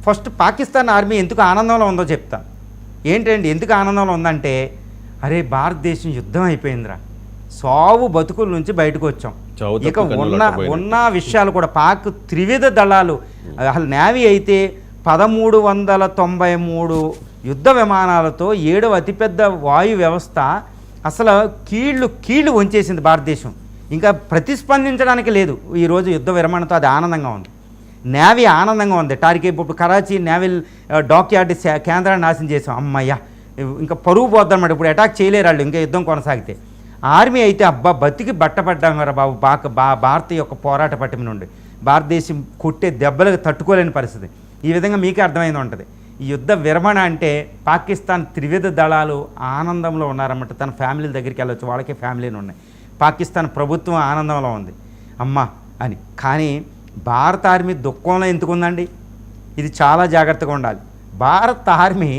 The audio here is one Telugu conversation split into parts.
ఫస్ట్ పాకిస్తాన్ ఆర్మీ ఎందుకు ఆనందంలో ఉందో చెప్తా. ఏంటండి ఎందుకు ఆనందంలో ఉందంటే, అరే భారతదేశం యుద్ధం అయిపోయిందిరా, సావు బతుకుల నుంచి బయటకు వచ్చాం. ఇక ఉన్న విషయాలు కూడా పాక్ త్రివిధ దళాలు, అసలు నేవీ అయితే 1393 యుద్ధ విమానాలతో 7వ అతిపెద్ద వాయు వ్యవస్థ అసలు కీళ్ళు వంచేసింది భారతదేశం. ఇంకా ప్రతిస్పందించడానికి లేదు. ఈరోజు యుద్ధ విరమణతో అది ఆనందంగా ఉంది. నేవీ ఆనందంగా ఉంది. ఇప్పుడు కరాచీ నేవల్ డాక్యార్డ్ కేంద్రాన్ని నాశనం చేసాం. అమ్మయ్య, ఇంకా పరువు పోద్దన్నమాట. ఇప్పుడు అటాక్ చేయలేరు వాళ్ళు ఇంకా యుద్ధం కొనసాగితే. ఆర్మీ అయితే అబ్బా బతికి బట్టపడ్డాం కదా బాబు, భారత యొక్క పోరాట పటిమ నుండి భారతదేశం కొట్టే దెబ్బలకు తట్టుకోలేని పరిస్థితి. ఈ విధంగా మీకే అర్థమైంది ఉంటుంది. ఈ యుద్ధ విరమణ అంటే పాకిస్తాన్ త్రివిధ దళాలు ఆనందంలో ఉన్నారన్నమాట. తన ఫ్యామిలీల దగ్గరికి వెళ్ళొచ్చు, వాళ్ళకే ఫ్యామిలీలు ఉన్నాయి. పాకిస్తాన్ ప్రభుత్వం ఆనందంలో ఉంది అమ్మ అని. కానీ భారత ఆర్మీ దుఃఖంలో ఎందుకు ఉందండి? ఇది చాలా జాగ్రత్తగా ఉండాలి. భారత ఆర్మీ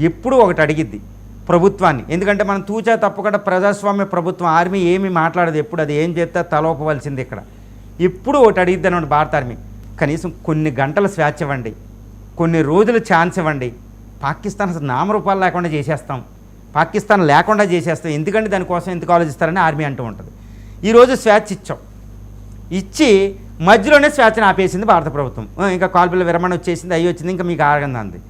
ఎప్పుడూ ఒకటి అడిగిద్ది ప్రభుత్వాన్ని. ఎందుకంటే మనం తూచా తప్పకుండా ప్రజాస్వామ్య ప్రభుత్వం, ఆర్మీ ఏమీ మాట్లాడదు. ఎప్పుడు అది ఏం చేస్తే తలోపవలసింది. ఇక్కడ ఎప్పుడు ఒకటి అడిగిద్ది అన్నమాట భారత ఆర్మీ. కనీసం కొన్ని గంటల స్వేచ్ఛ ఇవ్వండి, కొన్ని రోజులు ఛాన్స్ ఇవ్వండి. పాకిస్తాన్ అసలు నామరూపాలు లేకుండా చేసేస్తాం, పాకిస్తాన్ లేకుండా చేసేస్తాం, ఎందుకంటే దానికోసం ఎందుకు ఆలోచిస్తారని ఆర్మీ అంటూ ఉంటుంది. ఈరోజు స్వేచ్ఛ ఇచ్చాం, ఇచ్చి మధ్యలోనే స్వేచ్ఛను ఆపేసింది భారత ప్రభుత్వం. ఇంకా కాల్పుల విరమణ వచ్చేసింది, అయ్యి వచ్చింది, ఇంకా మీకు ఆగంది.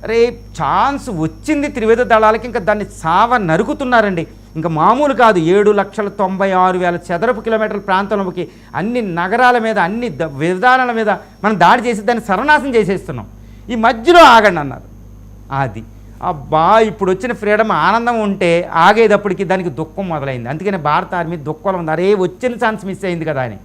అరే ఛాన్స్ వచ్చింది త్రివిధ దళాలకి, ఇంకా దాన్ని సావ నరుకుతున్నారండి. ఇంకా మామూలు కాదు. 7,96,000 చదరపు కిలోమీటర్ల ప్రాంతంలోకి అన్ని నగరాల మీద, అన్ని విధానాల మీద మనం దాడి చేసి దాన్ని సర్వనాశనం చేసేస్తున్నాం. ఈ మధ్యలో ఆగండి అన్నారు. అది అబ్బా, ఇప్పుడు వచ్చిన ఫ్రీడమ్ ఆనందం ఉంటే ఆగేటప్పటికి దానికి దుఃఖం మొదలైంది. అందుకని భారత ఆర్మీ దుఃఖంలో ఉంది. అరే వచ్చిన ఛాన్స్ మిస్ అయింది కదా అని.